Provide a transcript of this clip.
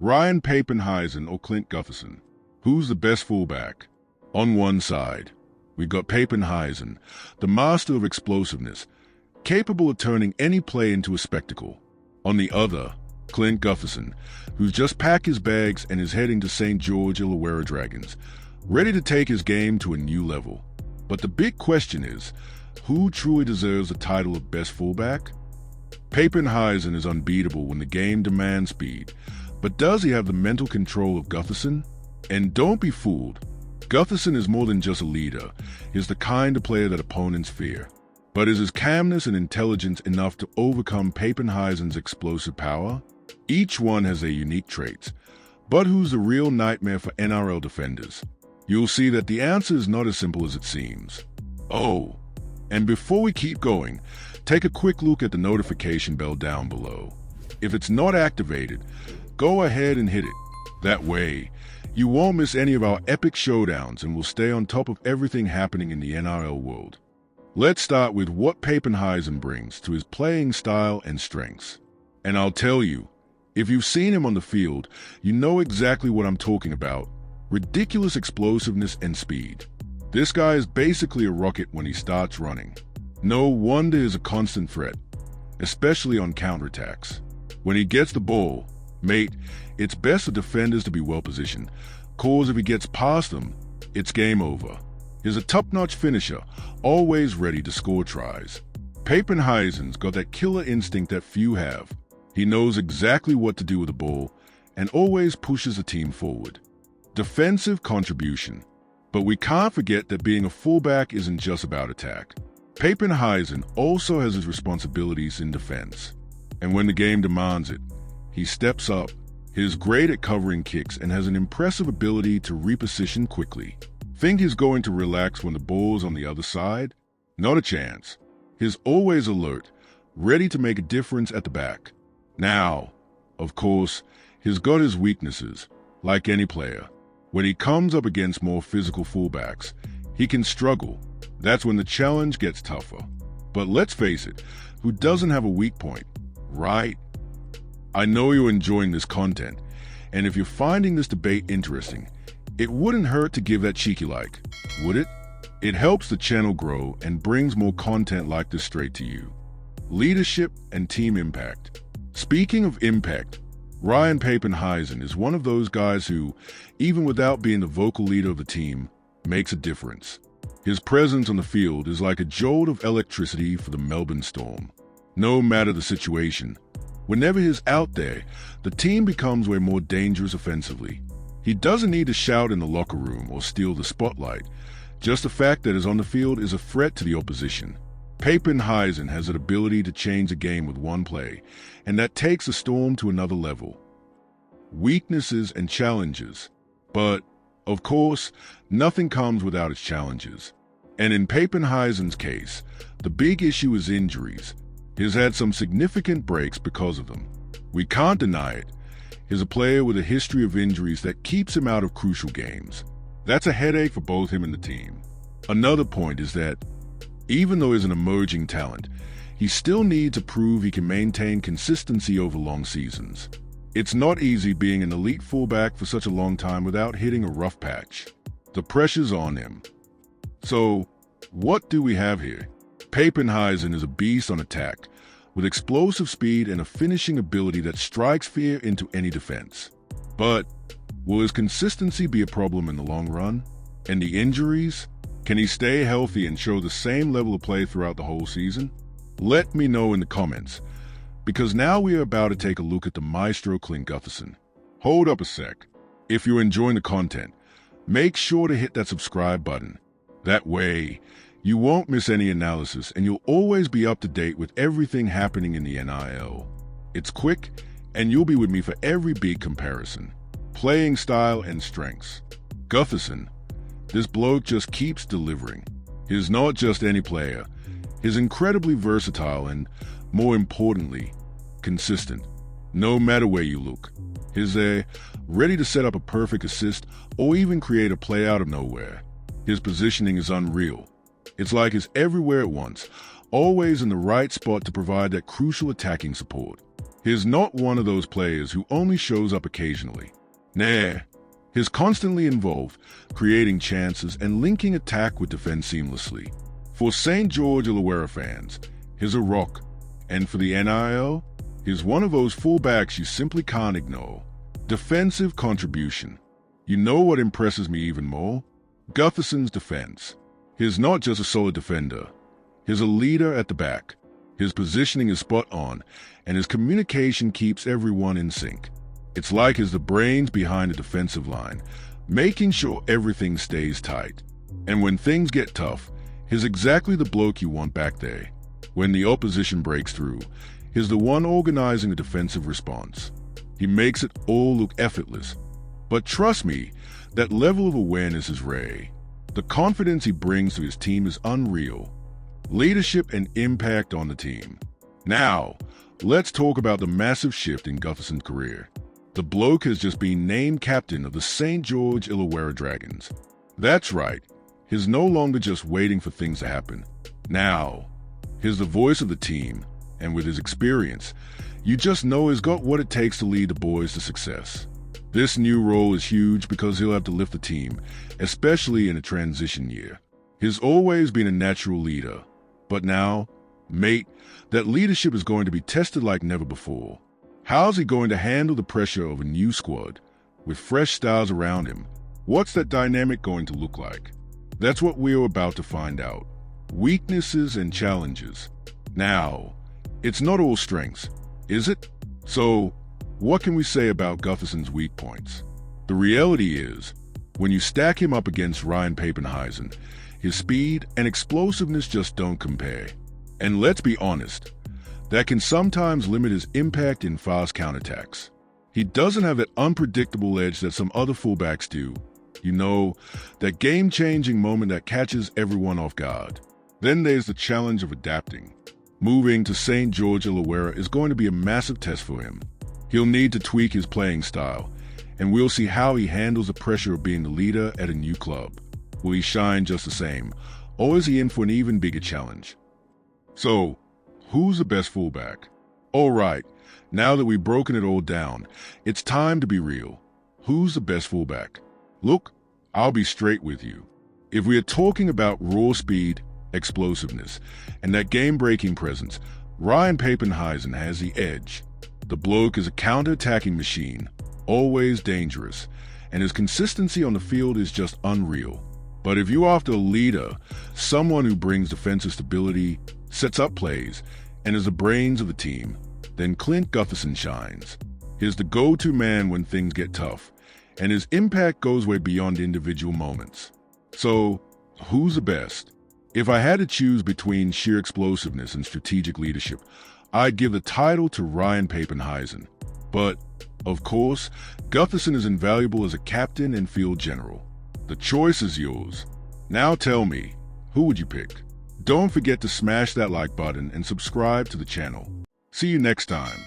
Ryan Papenhuyzen or Clint Gutherson? Who's the best fullback? On one side, we've got Papenhuyzen, the master of explosiveness, capable of turning any play into a spectacle. On the other, Clint Gutherson, who's just packed his bags and is heading to St. George Illawarra Dragons, ready to take his game to a new level. But the big question is, who truly deserves the title of best fullback? Papenhuyzen is unbeatable when the game demands speed, but does he have the mental control of Gutherson? And don't be fooled, Gutherson is more than just a leader. He's the kind of player that opponents fear. But is his calmness and intelligence enough to overcome Papenhuyzen's explosive power? Each one has their unique traits. But who's the real nightmare for NRL defenders? You'll see that the answer is not as simple as it seems. Oh, and before we keep going, take a quick look at the notification bell down below. If it's not activated, go ahead and hit it. That way, you won't miss any of our epic showdowns and will stay on top of everything happening in the NRL world. Let's start with what Papenhuyzen brings to his playing style and strengths. And I'll tell you, if you've seen him on the field, you know exactly what I'm talking about. Ridiculous explosiveness and speed. This guy is basically a rocket when he starts running. No wonder he's a constant threat, especially on counterattacks. When he gets the ball, mate, it's best for defenders to be well positioned, cause if he gets past them, it's game over. He's a top-notch finisher, always ready to score tries. Papenhuyzen's got that killer instinct that few have. He knows exactly what to do with the ball and always pushes the team forward. Defensive contribution. But we can't forget that being a fullback isn't just about attack. Papenhuyzen also has his responsibilities in defense. And when the game demands it, he steps up. He's great at covering kicks and has an impressive ability to reposition quickly. Think he's going to relax when the ball's on the other side? Not a chance. He's always alert, ready to make a difference at the back. Now, of course, he's got his weaknesses, like any player. When he comes up against more physical fullbacks, he can struggle. That's when the challenge gets tougher. But let's face it, who doesn't have a weak point, right? I know you're enjoying this content, and if you're finding this debate interesting, it wouldn't hurt to give that cheeky like, would it? It helps the channel grow and brings more content like this straight to you. Leadership and team impact. Speaking of impact, Ryan Papenhuyzen is one of those guys who, even without being the vocal leader of the team, makes a difference. His presence on the field is like a jolt of electricity for the Melbourne Storm. No matter the situation, whenever he's out there, the team becomes way more dangerous offensively. He doesn't need to shout in the locker room or steal the spotlight. Just the fact that he's on the field is a threat to the opposition. Papenhuyzen has an ability to change a game with one play, and that takes the Storm to another level. Weaknesses and challenges. But, of course, nothing comes without its challenges. And in Papenhuyzen's case, the big issue is injuries. He's had some significant breaks because of them. We can't deny it. He's a player with a history of injuries that keeps him out of crucial games. That's a headache for both him and the team. Another point is that, even though he's an emerging talent, he still needs to prove he can maintain consistency over long seasons. It's not easy being an elite fullback for such a long time without hitting a rough patch. The pressure's on him. So, what do we have here? Papenhuyzen is a beast on attack, with explosive speed and a finishing ability that strikes fear into any defense. But will his consistency be a problem in the long run? And the injuries? Can he stay healthy and show the same level of play throughout the whole season? Let me know in the comments, because now we are about to take a look at the maestro Clint Gutherson. Hold up a sec. If you're enjoying the content, make sure to hit that subscribe button. That way, you won't miss any analysis and you'll always be up to date with everything happening in the NRL. It's quick, and you'll be with me for every big comparison. Playing style and strengths. Gutherson. This bloke just keeps delivering. He's not just any player. He's incredibly versatile and, more importantly, consistent. No matter where you look. He's there, ready to set up a perfect assist or even create a play out of nowhere. His positioning is unreal. It's like he's everywhere at once, always in the right spot to provide that crucial attacking support. He's not one of those players who only shows up occasionally. Nah, he's constantly involved, creating chances and linking attack with defense seamlessly. For St. George Illawarra fans, he's a rock. And for the NIL, he's one of those fullbacks you simply can't ignore. Defensive contribution. You know what impresses me even more? Gutherson's defense. He's not just a solid defender. He's a leader at the back. His positioning is spot on, and his communication keeps everyone in sync. It's like he's the brains behind the defensive line, making sure everything stays tight. And when things get tough, he's exactly the bloke you want back there. When the opposition breaks through, he's the one organizing a defensive response. He makes it all look effortless. But trust me, that level of awareness is rare. The confidence he brings to his team is unreal. Leadership and impact on the team. Now, let's talk about the massive shift in Gutherson's career. The bloke has just been named captain of the St. George Illawarra Dragons. That's right, he's no longer just waiting for things to happen. Now, he's the voice of the team, and with his experience, you just know he's got what it takes to lead the boys to success. This new role is huge because he'll have to lift the team, especially in a transition year. He's always been a natural leader, but now, mate, that leadership is going to be tested like never before. How's he going to handle the pressure of a new squad, with fresh stars around him? What's that dynamic going to look like? That's what we're about to find out. Weaknesses and challenges. Now, it's not all strengths, is it? So, what can we say about Gutherson's weak points? The reality is, when you stack him up against Ryan Papenhuyzen, his speed and explosiveness just don't compare. And let's be honest, that can sometimes limit his impact in fast counterattacks. He doesn't have that unpredictable edge that some other fullbacks do. You know, that game-changing moment that catches everyone off guard. Then there's the challenge of adapting. Moving to St. George Illawarra is going to be a massive test for him. He'll need to tweak his playing style, and we'll see how he handles the pressure of being the leader at a new club. Will he shine just the same, or is he in for an even bigger challenge? So, who's the best fullback? All right, now that we've broken it all down, it's time to be real. Who's the best fullback? Look, I'll be straight with you. If we are talking about raw speed, explosiveness, and that game-breaking presence, Ryan Papenhuyzen has the edge. The bloke is a counter-attacking machine, always dangerous, and his consistency on the field is just unreal. But if you're after a leader, someone who brings defensive stability, sets up plays, and is the brains of the team, then Clint Gutherson shines. He's the go-to man when things get tough, and his impact goes way beyond individual moments. So, who's the best? If I had to choose between sheer explosiveness and strategic leadership, I'd give the title to Ryan Papenhuyzen. But, of course, Gutherson is invaluable as a captain and field general. The choice is yours. Now tell me, who would you pick? Don't forget to smash that like button and subscribe to the channel. See you next time.